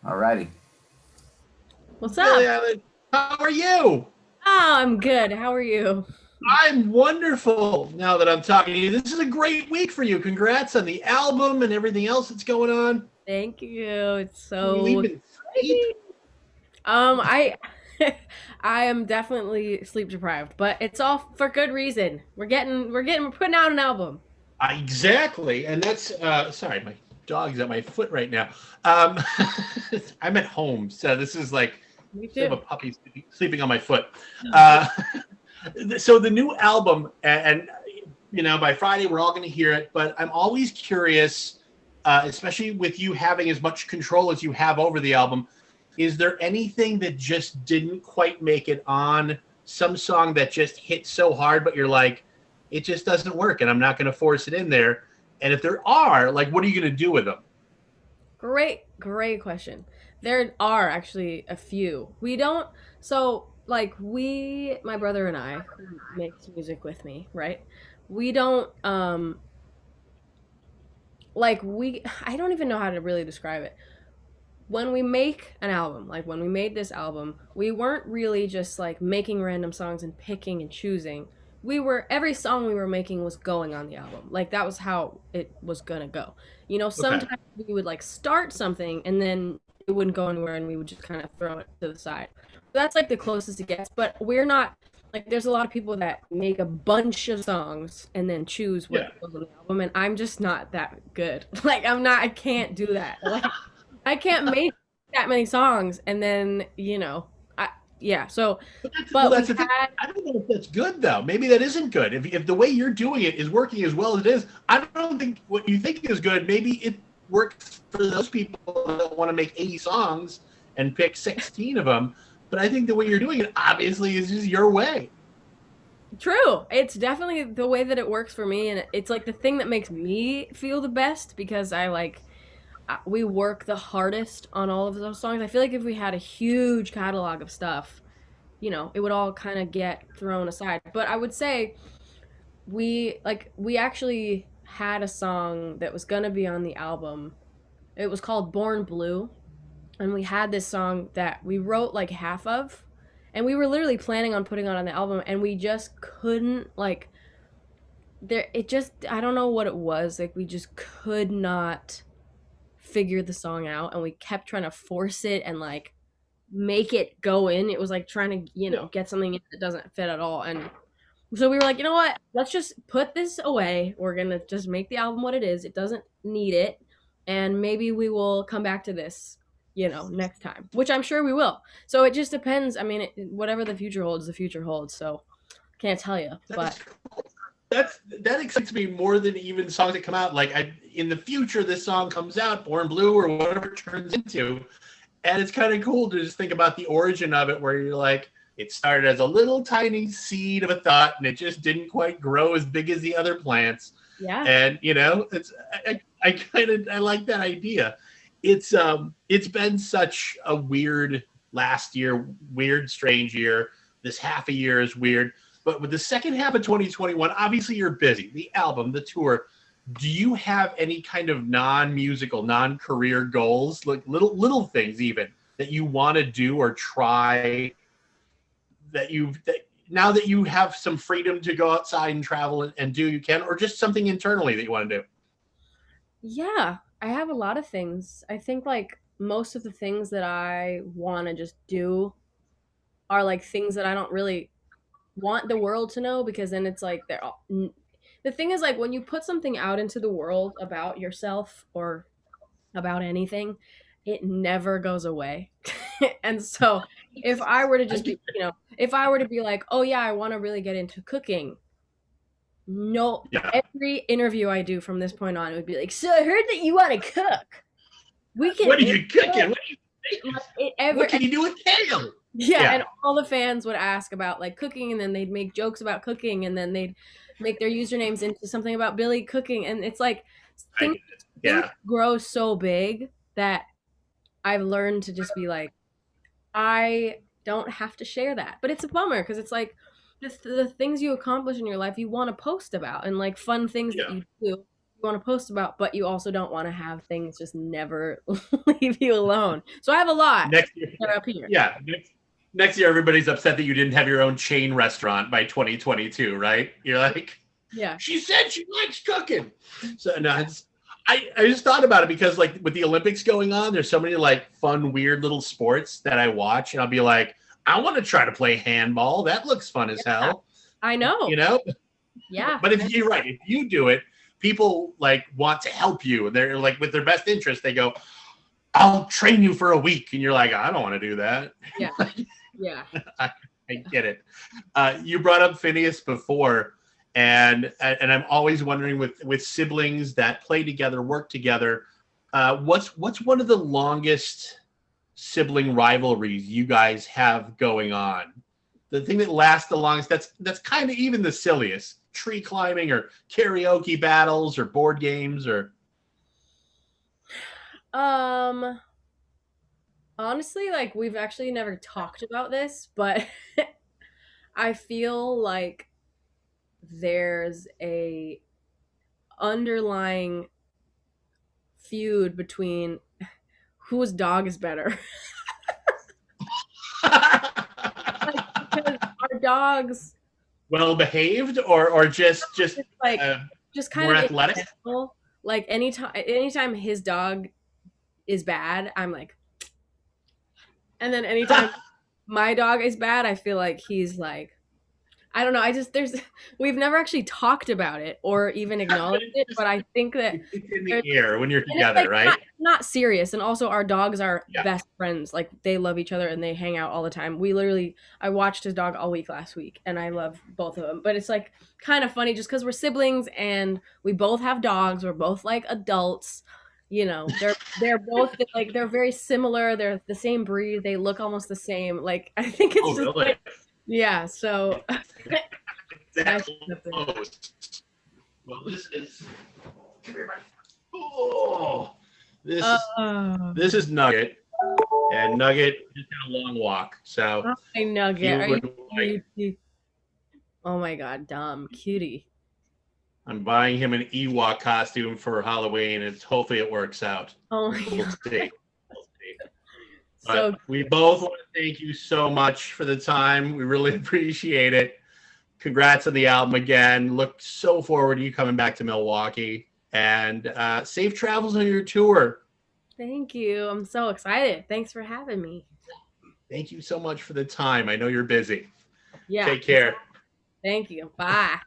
Alrighty. What's Billie up? Eilish, how are you? Oh, I'm good. How are you? I'm wonderful now that I'm talking to you. This is a great week for you. Congrats on the album and everything else that's going on. Thank you. It's You so even sleep. exciting. I I am definitely sleep deprived, but it's all for good reason. We're putting out an album. Exactly. And that's, sorry, my dog's at my foot right now. Um, I'm at home. So this is like, Me I have a too. puppy sleeping on my foot. Uh, so the new album, and by Friday we're all going to hear it. But I'm always curious, especially with you having as much control as you have over the album. Is there anything that just didn't quite make it on? Some song that just hit so hard, but you're like, it just doesn't work, and I'm not going to force it in there. And if there are, like, what are you going to do with them? Great question. There are actually a few. We don't so like we my brother and I who makes music with me, right? We don't like we I don't even know how to really describe it. When we make an album, like when we made this album, we weren't really just like making random songs and picking and choosing. Every song we were making was going on the album. Like that was how it was gonna go. Okay. Sometimes we would like start something and then it wouldn't go anywhere and we would just kind of throw it to the side. That's like the closest it gets, but we're not like there's a lot of people that make a bunch of songs and then choose what Yeah. goes on the album and I'm just not that good. Like I can't do that. Like I can't make that many songs and then, I yeah, so Well, but we that's the thing. had I don't know if that's good though. Maybe that isn't good. If the way you're doing it is working as well as it is, I don't think what you think is good. Maybe it works for those people that want to make 80 songs and pick 16 of them. But I think the way you're doing it obviously is just your way. true. It's definitely the way that it works for me and it's like the thing that makes me feel the best because we work the hardest on all of those songs. I feel like if we had a huge catalog of stuff, it would all kind of get thrown aside. But I would say we actually had a song that was going to be on the album. It was called Born Blue and we had this song that we wrote like half of and we were literally planning on putting on the album and we just couldn't like there it just I don't know what it was like we just could not figure the song out and we kept trying to force it and like make it go in. It was like trying to Yeah. get something in that doesn't fit at all. And so we were like, you know what, let's just put this away. We're gonna just make the album what it is. It doesn't need it, and maybe we will come back to this, next time, which I'm sure we will. So it just depends. I mean, whatever the future holds, the future holds. So can't tell you, but That's that excites me more than even songs that come out. Like in the future, this song comes out, Born Blue or whatever it turns into, and it's kind of cool to just think about the origin of it, where you're like, it started as a little tiny seed of a thought, and it just didn't quite grow as big as the other plants. yeah, And I kind of I like that idea. It's been such a weird last year, weird strange year. This half a year is weird, but with the second half of 2021, obviously you're busy. The album, the tour. Do you have any kind of non-musical, non-career goals, like little things even that you want to do or try that now that you have some freedom to go outside and travel and do you can, or just something internally that you want to do? yeah, I have a lot of things. I think like most of the things that I want to just do are like things that I don't really want the world to know because then it's like the thing is like when you put something out into the world about yourself or about anything, it never goes away. And so if I were to I just do. be, if I were to be like, "Oh yeah, I want to really get into cooking." No, Yeah. every interview I do from this point on it would be like, "So I heard that you want to cook. We can What are make you cooking? it." What are you making? Like, it What ever can you do with kale? Yeah, Yeah. and all the fans would ask about like cooking, and then they'd make jokes about cooking, and then they'd make their usernames into something about Billy cooking, and it's like I things get it. things Yeah. grow so big that I've learned to just be like, I don't have to share that, but it's a bummer because it's like the things you accomplish in your life you want to post about, and like fun things that Yeah. you do. you want to post about, but you also don't want to have things just never leave you alone. So I have a lot Next year, that are up here. yeah, next year everybody's upset that you didn't have your own chain restaurant by 2022, right? You're like, Yeah. she said she likes cooking. So no, I just thought about it because like with the Olympics going on, there's so many like fun, weird little sports that I watch, and I'll be like, I want to try to play handball. That looks fun as Yeah. hell, I know. you know. Yeah. But if you're right, if you do it, people like want to help you, and they're like with their best interest. They go, I'll train you for a week, and you're like, I don't want to do that. Yeah. Yeah. I, I get it. You brought up Phineas before, and I'm always wondering with siblings that play together, work together, what's one of the longest sibling rivalries you guys have going on? The thing that lasts the longest, that's kind of even the silliest. Tree climbing or karaoke battles or board games or Um honestly, like we've actually never talked about this, but I feel like there's a underlying feud between whose dog is better. Like because our dogs well behaved or just just like uh, just kind more of in athletic. general, like anytime his dog is bad, I'm like, and then anytime my dog is bad, I feel like he's like, I don't know. I just there's we've never actually talked about it or even acknowledged it, but I think that It's in the there's air when you're and it's together, like right? not serious. And also our dogs are Yeah. best friends. Like they love each other and they hang out all the time. We literally I watched his dog all week last week and I love both of them. But it's like kind of funny just because we're siblings and we both have dogs. We're both like adults. You know, they're both like they're very similar. They're the same breed. They look almost the same. Like I think it's Oh, just really? yeah. So I That think that's it. close. Well, this is. Come here, buddy. Oh, this is Oh, this is Nugget, and Nugget just had a long walk, so hi he Nugget. Are you would like. oh my god, dumb cutie. I'm buying him an Ewok costume for Halloween, and hopefully it works out. Oh my We'll god. see. We'll see. So But we both want to thank you so much for the time. We really appreciate it. Congrats on the album again. Look so forward to you coming back to Milwaukee. And safe travels on your tour. thank you. I'm so excited. Thanks for having me. Thank you so much for the time. I know you're busy. Yeah. Take care. Thank you. Bye.